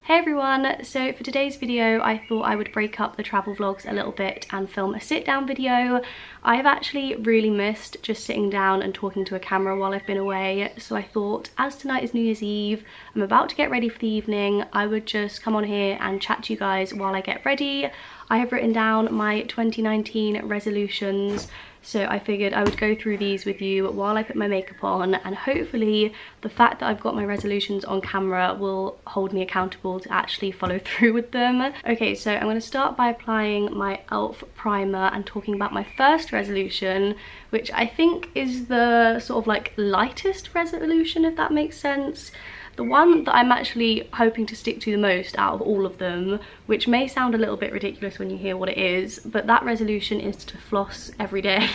Hey everyone, so for today's video I thought I would break up the travel vlogs a little bit and film a sit down video. I have actually really missed just sitting down and talking to a camera while I've been away, so I thought as tonight is New Year's Eve, I'm about to get ready for the evening, I would just come on here and chat to you guys while I get ready. I have written down my 2019 resolutions, so I figured I would go through these with you while I put my makeup on, and hopefully the fact that I've got my resolutions on camera will hold me accountable to actually follow through with them. Okay, so I'm going to start by applying my e.l.f. primer and talking about my first resolution, which I think is the sort of like lightest resolution, if that makes sense. The one that I'm actually hoping to stick to the most out of all of them, which may sound a little bit ridiculous when you hear what it is, but that resolution is to floss every day.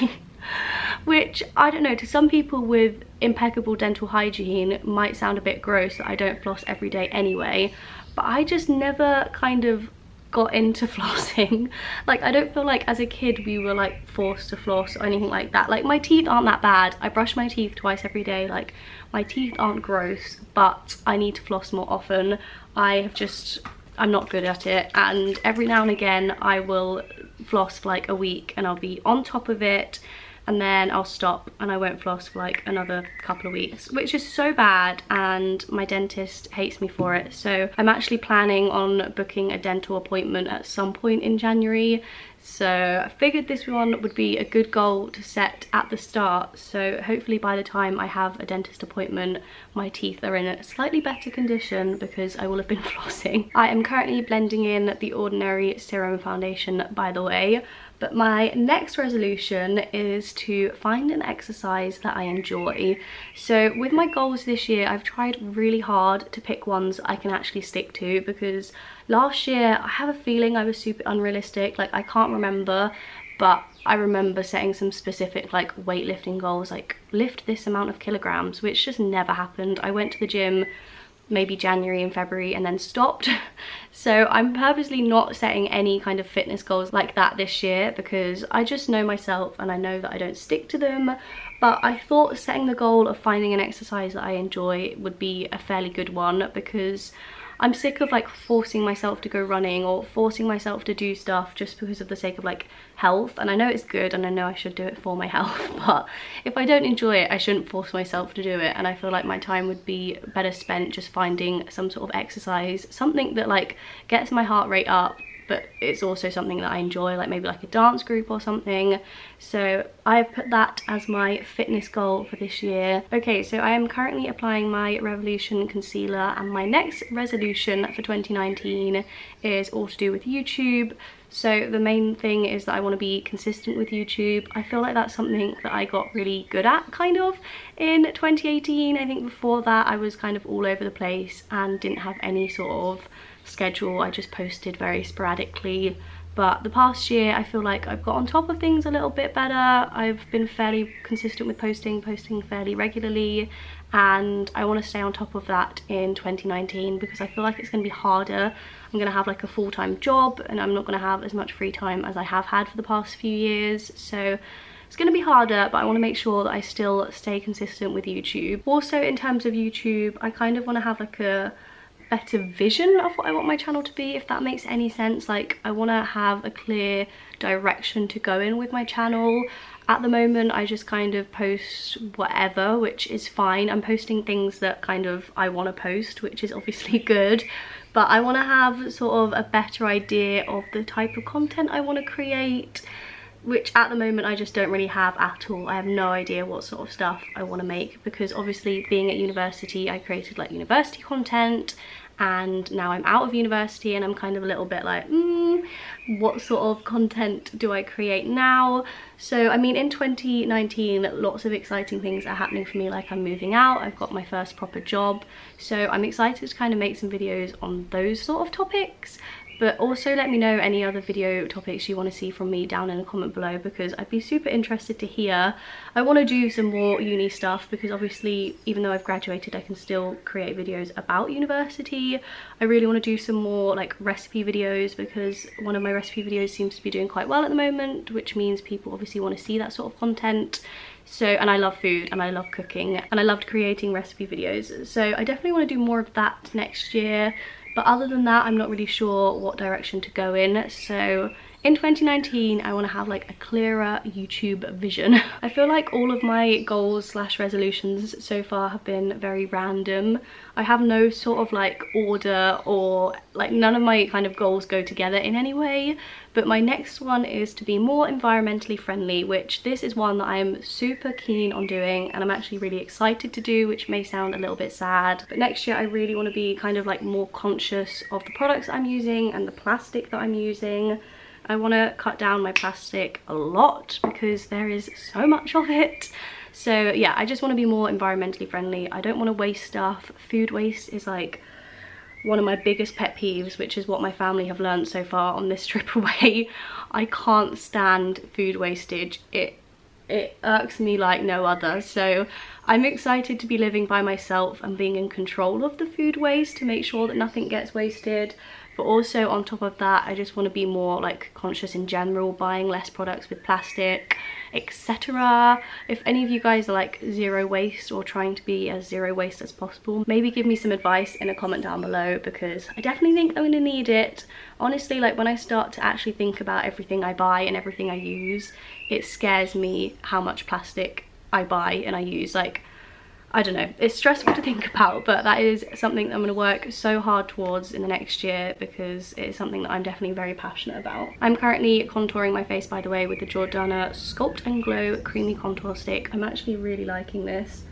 Which, I don't know, to some people with impeccable dental hygiene might sound a bit gross that I don't floss every day anyway, but I just never kind of got into flossing. Like, I don't feel like as a kid we were like forced to floss or anything like that. Like, my teeth aren't that bad. I brush my teeth twice every day. Like, my teeth aren't gross, but I need to floss more often. I'm not good at it, and every now and again I will floss for like a week and I'll be on top of it, and then I'll stop and I won't floss for like another couple of weeks, which is so bad, and my dentist hates me for it. So I'm actually planning on booking a dental appointment at some point in January. So I figured this one would be a good goal to set at the start, so hopefully by the time I have a dentist appointment my teeth are in a slightly better condition because I will have been flossing. I am currently blending in the Ordinary Serum Foundation, by the way, but my next resolution is to find an exercise that I enjoy. So with my goals this year, I've tried really hard to pick ones I can actually stick to, because last year I have a feeling I was super unrealistic. Like, I can't remember, but I remember setting some specific like weightlifting goals, like lift this amount of kilograms, which just never happened. I went to the gym maybe January and February and then stopped. So I'm purposely not setting any kind of fitness goals like that this year, because I just know myself and I know that I don't stick to them. But I thought setting the goal of finding an exercise that I enjoy would be a fairly good one, because I'm sick of like forcing myself to go running or forcing myself to do stuff just because of the sake of like health. And I know it's good and I know I should do it for my health, but if I don't enjoy it I shouldn't force myself to do it. And I feel like my time would be better spent just finding some sort of exercise, something that like gets my heart rate up, but it's also something that I enjoy, like maybe like a dance group or something. So I've put that as my fitness goal for this year. Okay, so I am currently applying my Revolution concealer, and my next resolution for 2019 is all to do with YouTube. So the main thing is that I want to be consistent with YouTube. I feel like that's something that I got really good at kind of in 2018. I think before that I was kind of all over the place and didn't have any sort of schedule. I just posted very sporadically. But the past year I feel like I've got on top of things a little bit better. I've been fairly consistent with posting fairly regularly, and I want to stay on top of that in 2019 because I feel like it's going to be harder. I'm going to have like a full-time job and I'm not going to have as much free time as I have had for the past few years. So it's going to be harder, but I want to make sure that I still stay consistent with YouTube. Also, in terms of YouTube, I kind of want to have like a better vision of what I want my channel to be, if that makes any sense. Like, I want to have a clear direction to go in with my channel. At the moment I just kind of post whatever, which is fine. I'm posting things that kind of I want to post, which is obviously good, but I want to have sort of a better idea of the type of content I want to create, which at the moment I just don't really have at all. I have no idea what sort of stuff I want to make, because obviously being at university I created like university content, and now I'm out of university and I'm kind of a little bit like, what sort of content do I create now? So I mean, in 2019 lots of exciting things are happening for me. Like, I'm moving out, I've got my first proper job, so I'm excited to kind of make some videos on those sort of topics. But also let me know any other video topics you want to see from me down in the comment below, because I'd be super interested to hear. I want to do some more uni stuff because obviously even though I've graduated I can still create videos about university. I really want to do some more like recipe videos, because one of my recipe videos seems to be doing quite well at the moment, which means people obviously want to see that sort of content. So, and I love food and I love cooking and I loved creating recipe videos, so I definitely want to do more of that next year. But other than that, I'm not really sure what direction to go in. So in 2019, I want to have like a clearer YouTube vision. I feel like all of my goals slash resolutions so far have been very random. I have no sort of like order, or like none of my kind of goals go together in any way. But my next one is to be more environmentally friendly, which this is one that I'm super keen on doing and I'm actually really excited to do, which may sound a little bit sad. But next year I really want to be kind of like more conscious of the products I'm using and the plastic that I'm using. I want to cut down my plastic a lot because there is so much of it. So yeah, I just want to be more environmentally friendly. I don't want to waste stuff. Food waste is like one of my biggest pet peeves, which is what my family have learned so far on this trip away. I can't stand food wastage. It irks me like no other. So I'm excited to be living by myself and being in control of the food waste to make sure that nothing gets wasted. But also on top of that, I just want to be more like conscious in general, buying less products with plastic, etc. If any of you guys are like zero waste or trying to be as zero waste as possible, maybe give me some advice in a comment down below, because I definitely think I'm gonna need it. Honestly, like when I start to actually think about everything I buy and everything I use, it scares me how much plastic I buy and I use. Like, I don't know, it's stressful to think about, but that is something that I'm going to work so hard towards in the next year because it is something that I'm definitely very passionate about. I'm currently contouring my face, by the way, with the Jordana Sculpt and Glow Creamy Contour Stick. I'm actually really liking this.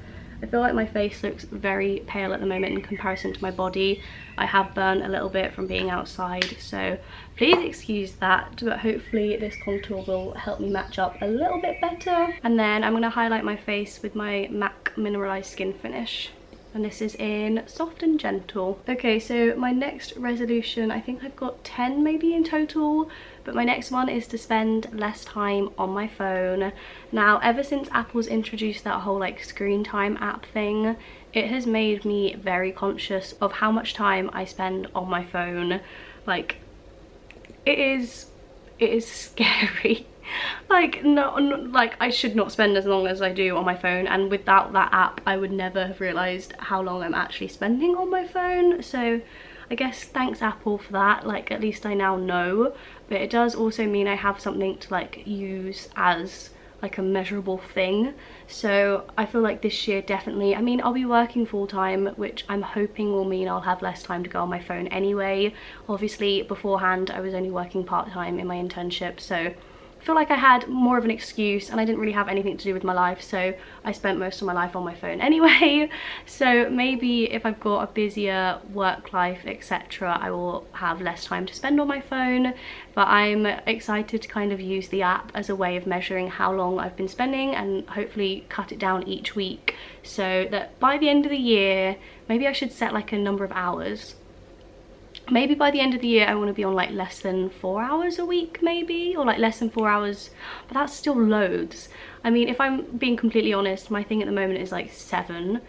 I feel like my face looks very pale at the moment in comparison to my body. I have burnt a little bit from being outside, so please excuse that, but hopefully this contour will help me match up a little bit better. And then I'm going to highlight my face with my MAC Mineralized Skin Finish. And this is in Soft and Gentle. Okay, so my next resolution, I think I've got 10 maybe in total, but my next one is to spend less time on my phone. Now, ever since Apple's introduced that whole like screen time app thing, it has made me very conscious of how much time I spend on my phone. Like, it is scary. Like, no, like I should not spend as long as I do on my phone, and without that app I would never have realized how long I'm actually spending on my phone. So I guess thanks Apple for that. Like, at least I now know, but it does also mean I have something to like use as like a measurable thing. So I feel like this year definitely, I mean, I'll be working full-time, which I'm hoping will mean I'll have less time to go on my phone anyway. Obviously beforehand I was only working part-time in my internship, so I feel like I had more of an excuse and I didn't really have anything to do with my life, so I spent most of my life on my phone anyway. So maybe if I've got a busier work life, etc., I will have less time to spend on my phone. But I'm excited to kind of use the app as a way of measuring how long I've been spending and hopefully cut it down each week, so that by the end of the year, maybe I should set like a number of hours. Maybe by the end of the year I want to be on like less than 4 hours a week maybe, or like less than 4 hours, but that's still loads. I mean, if I'm being completely honest, my thing at the moment is like 7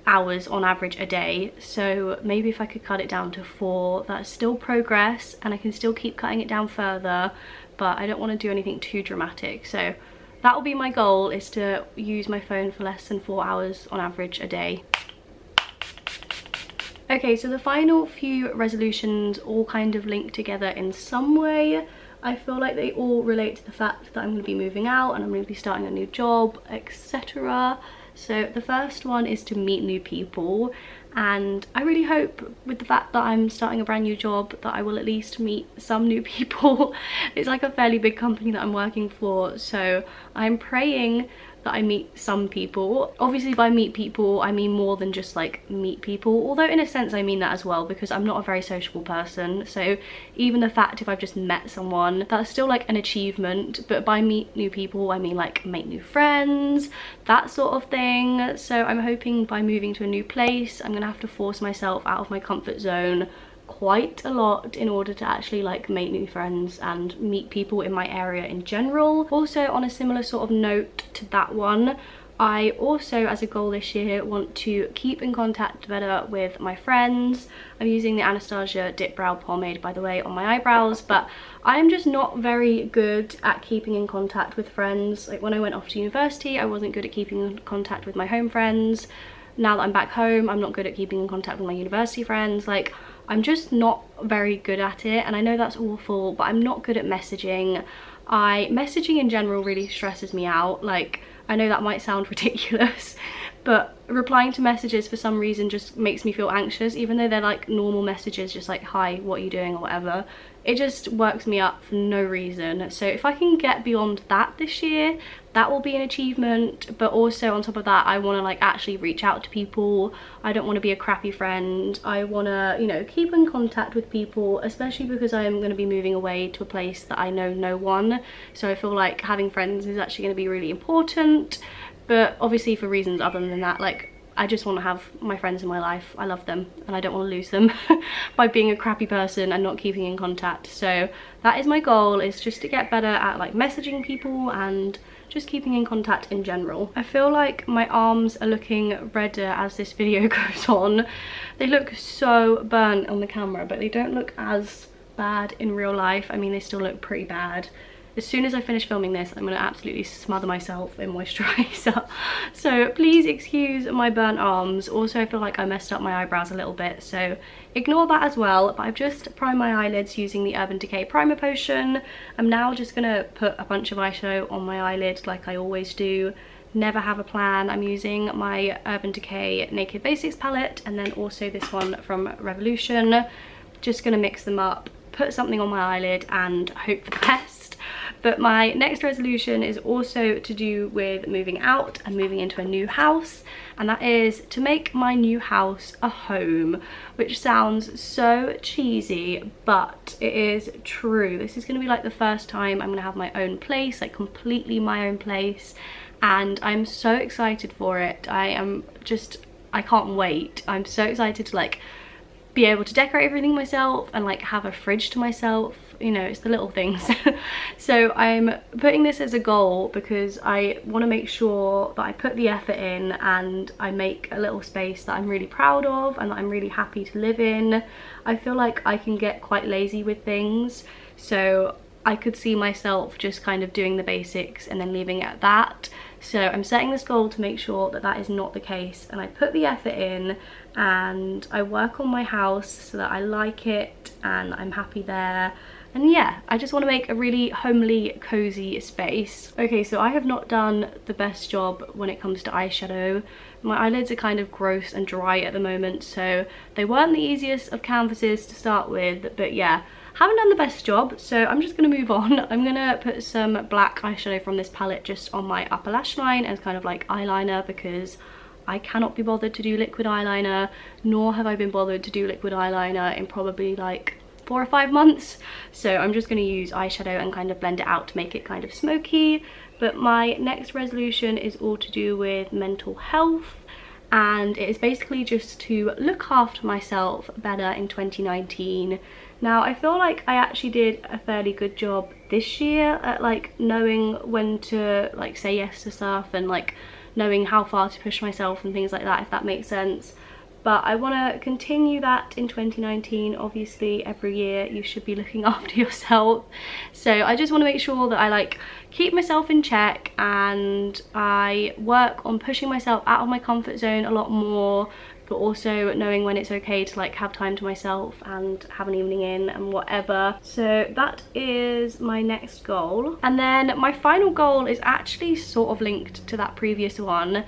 hours on average a day, so maybe if I could cut it down to 4, that's still progress and I can still keep cutting it down further, but I don't want to do anything too dramatic. So that will be my goal, is to use my phone for less than 4 hours on average a day. Okay, so the final few resolutions all kind of link together in some way. I feel like they all relate to the fact that I'm going to be moving out and I'm going to be starting a new job, etc. So the first one is to meet new people, and I really hope with the fact that I'm starting a brand new job that I will at least meet some new people. It's like a fairly big company that I'm working for, so I'm praying that I meet some people. Obviously by meet people I mean more than just like meet people, although in a sense I mean that as well, because I'm not a very sociable person, so even the fact if I've just met someone, that's still like an achievement. But by meet new people I mean like make new friends, that sort of thing. So I'm hoping by moving to a new place I'm gonna have to force myself out of my comfort zone quite a lot in order to actually like make new friends and meet people in my area in general. Also, on a similar sort of note to that one, I also, as a goal this year, want to keep in contact better with my friends. I'm using the Anastasia Dip Brow Pomade, by the way, on my eyebrows, but I'm just not very good at keeping in contact with friends. Like when I went off to university, I wasn't good at keeping in contact with my home friends. Now that I'm back home, I'm not good at keeping in contact with my university friends. Like, I'm just not very good at it, and I know that's awful, but I'm not good at messaging. Messaging in general really stresses me out. Like, I know that might sound ridiculous, but replying to messages for some reason just makes me feel anxious, even though they're like normal messages, just like, hi, what are you doing, or whatever. It just works me up for no reason. So if I can get beyond that this year, that will be an achievement. But also on top of that, I want to like actually reach out to people. I don't want to be a crappy friend. I want to, you know, keep in contact with people, especially because I am going to be moving away to a place that I know no one. So I feel like having friends is actually going to be really important. But obviously for reasons other than that, like, I just want to have my friends in my life. I love them and I don't want to lose them by being a crappy person and not keeping in contact. So that is my goal, is just to get better at like messaging people and just keeping in contact in general. I feel like my arms are looking redder as this video goes on. They look so burnt on the camera, but they don't look as bad in real life. I mean, they still look pretty bad. As soon as I finish filming this, I'm going to absolutely smother myself in moisturiser. So please excuse my burnt arms. Also, I feel like I messed up my eyebrows a little bit, so ignore that as well. But I've just primed my eyelids using the Urban Decay Primer Potion. I'm now just going to put a bunch of eyeshadow on my eyelid like I always do. Never have a plan. I'm using my Urban Decay Naked Basics palette and then also this one from Revolution. Just going to mix them up, put something on my eyelid and hope for the best. But my next resolution is also to do with moving out and moving into a new house, and that is to make my new house a home, which sounds so cheesy, but it is true. This is going to be like the first time I'm going to have my own place, like completely my own place, and I'm so excited for it. I can't wait. I'm so excited to like be able to decorate everything myself and like have a fridge to myself. You know, it's the little things. So I'm putting this as a goal because I want to make sure that I put the effort in and I make a little space that I'm really proud of and that I'm really happy to live in. I feel like I can get quite lazy with things, so I could see myself just kind of doing the basics and then leaving it at that. So I'm setting this goal to make sure that that is not the case, and I put the effort in and I work on my house so that I like it and I'm happy there. And yeah, I just want to make a really homely, cozy space. Okay, so I have not done the best job when it comes to eyeshadow. My eyelids are kind of gross and dry at the moment, so they weren't the easiest of canvases to start with, but yeah, haven't done the best job, so I'm just going to move on. I'm going to put some black eyeshadow from this palette just on my upper lash line as kind of like eyeliner, because I cannot be bothered to do liquid eyeliner, nor have I been bothered to do liquid eyeliner in probably like 4 or 5 months. So I'm just going to use eyeshadow and kind of blend it out to make it kind of smoky. But my next resolution is all to do with mental health, and it is basically just to look after myself better in 2019. Now, I feel like I actually did a fairly good job this year at like knowing when to like say yes to stuff and like knowing how far to push myself and things like that, if that makes sense. But I want to continue that in 2019. Obviously, every year you should be looking after yourself. So I just want to make sure that I like keep myself in check and I work on pushing myself out of my comfort zone a lot more, but also knowing when it's okay to like have time to myself and have an evening in and whatever. So that is my next goal. And then my final goal is actually sort of linked to that previous one,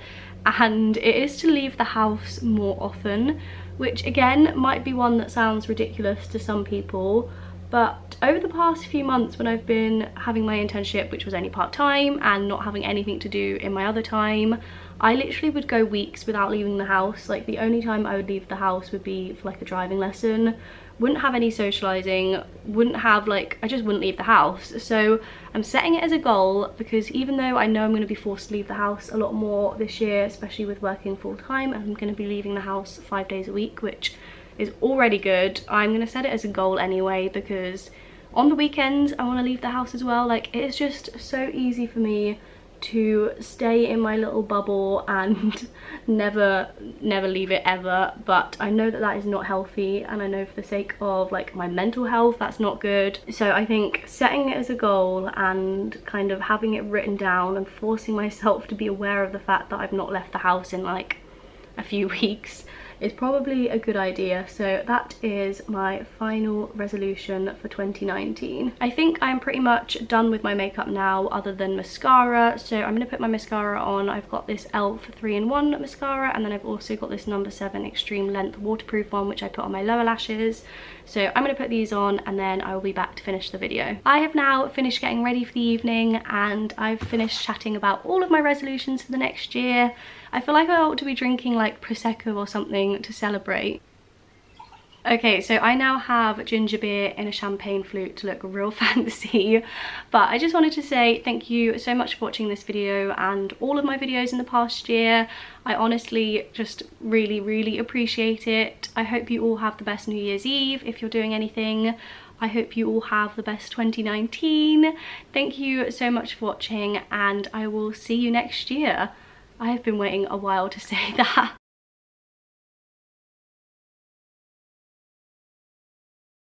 and it is to leave the house more often, which again might be one that sounds ridiculous to some people, but over the past few months when I've been having my internship, which was only part-time, and not having anything to do in my other time, I literally would go weeks without leaving the house. Like the only time I would leave the house would be for like a driving lesson. Wouldn't have any socializing, wouldn't have like, I just wouldn't leave the house. So I'm setting it as a goal, because even though I know I'm going to be forced to leave the house a lot more this year, especially with working full-time, and I'm going to be leaving the house 5 days a week, which is already good, I'm going to set it as a goal anyway, because on the weekends I want to leave the house as well. Like, it is just so easy for me to stay in my little bubble and never leave it ever, but I know that that is not healthy, and I know for the sake of like my mental health that's not good. So I think setting it as a goal and kind of having it written down and forcing myself to be aware of the fact that I've not left the house in like a few weeks is probably a good idea. So that is my final resolution for 2019. I think I'm pretty much done with my makeup now, other than mascara. So I'm gonna put my mascara on. I've got this e.l.f. 3-in-1 mascara, and then I've also got this No. 7 Extreme Length waterproof one, which I put on my lower lashes. So I'm gonna put these on and then I will be back to finish the video. I have now finished getting ready for the evening, and I've finished chatting about all of my resolutions for the next year. I feel like I ought to be drinking like Prosecco or something to celebrate. Okay, so I now have ginger beer in a champagne flute to look real fancy, but I just wanted to say thank you so much for watching this video and all of my videos in the past year. I honestly just really appreciate it. I hope you all have the best New Year's Eve if you're doing anything. I hope you all have the best 2019. Thank you so much for watching, and I will see you next year. I have been waiting a while to say that.